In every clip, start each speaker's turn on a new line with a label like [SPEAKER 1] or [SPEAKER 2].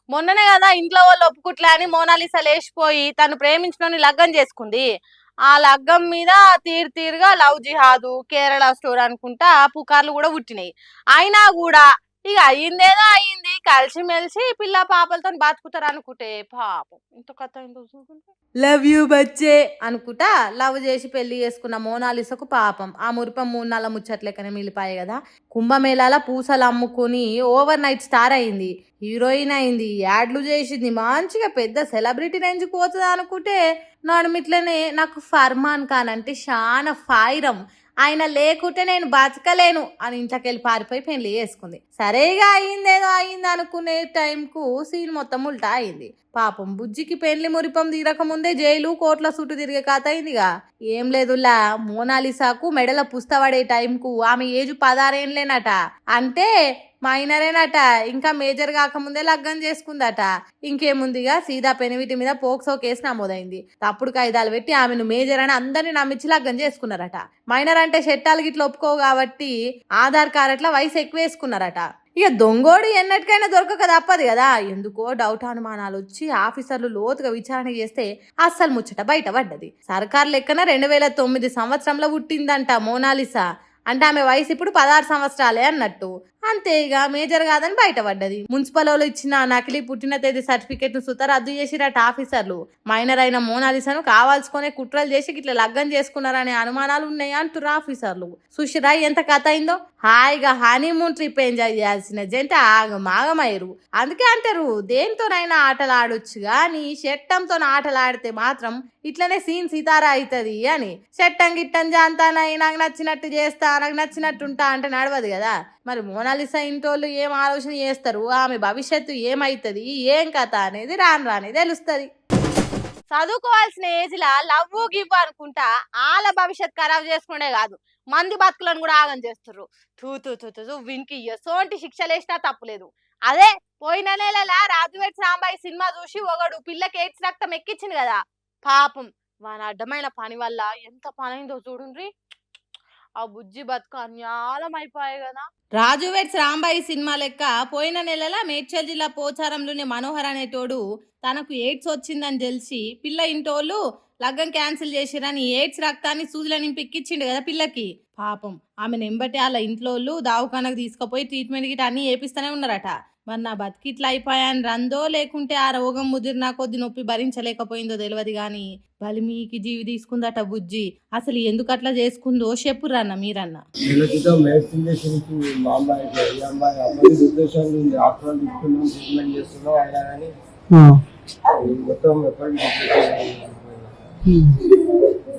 [SPEAKER 1] మొన్ననే కదా ఇంట్లో వాళ్ళు ఒప్పుకుట్లే అని మోనాలిసా లేచిపోయి తను ప్రేమించిన లగ్గం చేసుకుంది. ఆ లగ్గం మీద తీరుగా లవ్ జిహాదు కేరళ స్టోర్ అనుకుంటా పుకార్లు కూడా పుట్టినాయి. అయినా కూడా ఇక అయ్యిందేదో అయ్యింది, కలిసిమెలిసి పిల్ల పాపలతో బతుకుతారు అనుకుంటే పాపం ఇంత కథ ఏందో చూసుకుంటే లవ్ యూ బచ్చే అనుకుంటా లవ్ చేసి పెళ్లి చేసుకున్న మోనాలిసాకు పాపం ఆ మురిపం 3 నెలల ముచ్చట్లెక్కనే మిలిపాయి కదా. కుంభమేళాల పూసలు అమ్ముకుని ఓవర్ నైట్ స్టార్ అయింది, హీరోయిన్ అయింది, యాడ్లు చేసింది, మంచిగా పెద్ద సెలబ్రిటీ రేంజ్కి పోతుంది అనుకుంటే నడుమిట్లనే నాకు ఫర్మాన్ ఖాన్ అంటే చాలా ఫైరం, ఆయన లేకుంటే నేను బతకలేను అని ఇంట్లోకెళ్ళి పారిపోయి పెళ్లి చేసుకుంది. సరేగా అయిందేదో అయింది అనుకునే టైంకు సీన్ మొత్తం ఉల్టా అయింది. పాపం బుజ్జికి పెళ్లి మురిపం తీరకముందే జైలు కోట్ల చుట్టూ తిరిగే కథ అయిందిగా. ఏం లేదులా, మోనాలిసాకు మెడల పుస్తపడే టైంకు ఆమె ఏజ్ 16 ఏండ్లేనట, అంటే మైనరేనట, ఇంకా మేజర్ కాకముందే లగ్గం చేసుకుందట. ఇంకేముందిగా సీదా పెనివిటి మీద పోక్సో కేసు నమోదైంది. తప్పుడు కాయిదాలు పెట్టి ఆమెను మేజర్ అని అందరినీ నమ్మించి లగ్గం చేసుకున్నారట. మైనర్ అంటే చట్టాలు గిట్ల ఒప్పుకోవు కాబట్టి ఆధార్ కార్డుల వయసు ఎక్కువ వేసుకున్నారట. ఇక దొంగోడు ఎన్నటికైనా దొరకక తప్పదు కదా. ఎందుకో డౌట్ అనుమానాలు వచ్చి ఆఫీసర్లు లోతుగా విచారణ చేస్తే అస్సలు ముచ్చట బయట పడ్డది. సర్కార్ లెక్కన 2009 సంవత్సరంలో పుట్టిందంట మోనాలిసా, అంటే ఆమె వయసు ఇప్పుడు 16 సంవత్సరాలే అన్నట్టు. అంతే, ఇక మేజర్ కాదని బయటపడ్డది. మున్సిపల్ వాళ్ళు ఇచ్చిన నకిలీ పుట్టిన తేదీ సర్టిఫికేట్ ను సుత రద్దు చేసిరట ఆఫీసర్లు. మైనర్ అయిన మోనాలిసాను కావాల్సుకునే కుట్రలు చేసి ఇట్లా లగ్గం చేసుకున్నారనే అనుమానాలు ఉన్నాయి అంటారు ఆఫీసర్లు. సుషిరా ఎంత కథ అయిందో. హాయిగా హనీమూన్ ట్రిప్ ఎంజాయ్ చేయాల్సిన జంట ఆగమాగమయ్యారు. అందుకే అంటారు దేనితోనైనా ఆటలు ఆడొచ్చు కానీ చట్టంతో ఆటలు ఆడితే మాత్రం ఇట్లనే సీన్ సితారా అవుతుంది అని. చట్టం గిట్టం జాంతానై నాకు నచ్చినట్టు చేస్తా నాకు నచ్చినట్టు ఉంటా అంటే నడవదు కదా. మరి మోనాలిసా ఇంటోళ్ళు ఏం ఆలోచన చేస్తారు, ఆమె భవిష్యత్తు ఏమైతుంది, ఏం కథ అనేది రాని తెలుస్తుంది. చదువుకోవాల్సిన ఏజ్లా లవ్ గివ్ అనుకుంటా వాళ్ళ భవిష్యత్ ఖరాబ్ చేసుకునే కాదు, మంది బతుకులను కూడా ఆగం చేస్తుర్రు. తూ వీనికి ఎసోంటి శిక్షలు వేసినా తప్పులేదు. అదే పోయిన నెలలా రాజువేట్ సాంబాయి సినిమా చూసి ఒకడు పిల్లకి ఎయిడ్స్ రక్తం ఎక్కించింది కదా. పాపం వాని అడ్డమైన పని వల్ల ఎంత పనైందో చూడుండ్రి. ఆ బుజ్జి బతుకు అన్యాలం అయిపోయాయి కదా. రాజువేట్స్ రాంబాయి సినిమా లెక్క పోయిన నెలల మేడ్చల్ జిల్లా పోచారంలోని మనోహర్ అనేటోడు తనకు ఎయిడ్స్ వచ్చిందని తెలిసి పిల్ల ఇంటోళ్ళు లగ్గం క్యాన్సిల్ చేసిరని ఎయిడ్స్ రక్తాన్ని సూదుల నింపి ఎక్కిచ్చిండు కదా పిల్లకి. పాపం ఆమె నెంబటి వాళ్ళ ఇంట్లోళ్ళు దావఖానకు తీసుకుపోయి ట్రీట్మెంట్ గిట్ట అన్ని వేపిస్తూనే ఉన్నారట. మరి నా బతికిట్లా అయిపోయాని రందో లేకుంటే ఆ రోగం ముదిరినా కొద్ది నొప్పి భరించలేకపోయిందో తెలియదు గాని బలిమీకి జీవి తీసుకుందట బుజ్జి. అసలు ఎందుకు అట్లా చేసుకుందో చెప్పురన్న మీరన్న.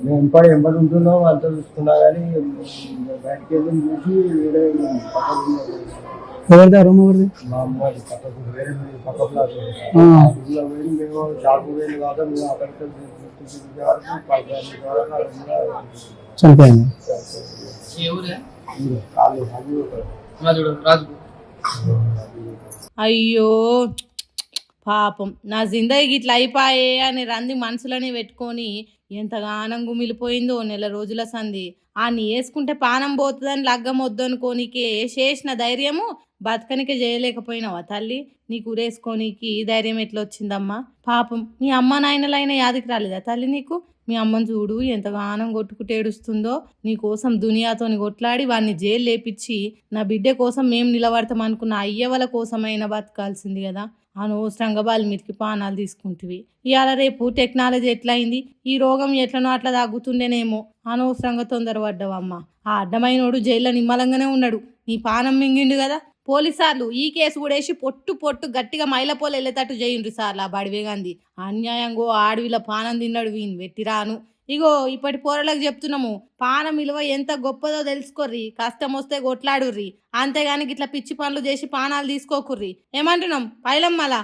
[SPEAKER 2] మేము ఎంబడి ఉంటున్నాం అంతా చూసుకున్నా కానీ బయటకి వెళ్ళి చూసి ఎవరిదా రూమ్ ఎవరిది మా అమ్మాయి పక్కకు వేరే పక్క ప్లాట్ వేడి మేము షాపు వేడి కాక మేము అక్కడికి చనిపోయింది.
[SPEAKER 1] అయ్యో పాపం నా జిందగీ ఇట్లా అయిపోయే అని రంది మనసులని పెట్టుకొని ఎంతగానం గుమిలిపోయిందో నెల రోజుల సంధి. ఆన్ని వేసుకుంటే పానం పోతుందని లగ్గం వద్దనుకోనికే చేసిన ధైర్యము బతకనికే చేయలేకపోయినావా తల్లి? నీకు ఉరేసుకోనికి ధైర్యం ఎట్లా వచ్చిందమ్మా? పాపం మీ అమ్మ నాయనలైన యాదికి రాలేదా తల్లి నీకు? మీ అమ్మని చూడు ఎంతగానం కొట్టుకుంటూ ఏడుస్తుందో. నీకోసం దునియాతోని కొట్లాడి వాడిని జైలు లేపించి నా బిడ్డ కోసం మేము నిలబడతాం అనుకున్న అయ్యవల కోసమైనా బతకాల్సింది కదా. అనవసరంగా వాల్మీకి పానాలు తీసుకుంటువి. ఇవాళ రేపు టెక్నాలజీ ఎట్లయింది, ఈ రోగం ఎట్లనో అట్లా తగ్గుతుండేనేమో అనవసరంగా తొందరపడ్డావమ్మా. ఆ అడ్డమైనోడు జైల్లో నిమ్మలంగానే ఉన్నాడు, నీ పానం మింగిండు కదా. పోలీసార్లు ఈ కేసు కూడా వేసి పొట్టు గట్టిగా మైలపోలు వెళ్ళేటట్టు చేయండి సార్లు. ఆ బడివేగాంది అన్యాయంగో ఆడవిల పానం తిన్నాడు వీని వెట్టిరాను. ఇగో ఇప్పటి పోరలకు చెప్తున్నాము, పానం విలువ ఎంత గొప్పదో తెలుసుకోర్రి, కష్టం వస్తే కొట్లాడుర్రి, అంతేగాని ఇట్లా పిచ్చి పనులు చేసి పానాలు తీసుకోకుర్రి. ఏమంటున్నాం పైలమ్మలా?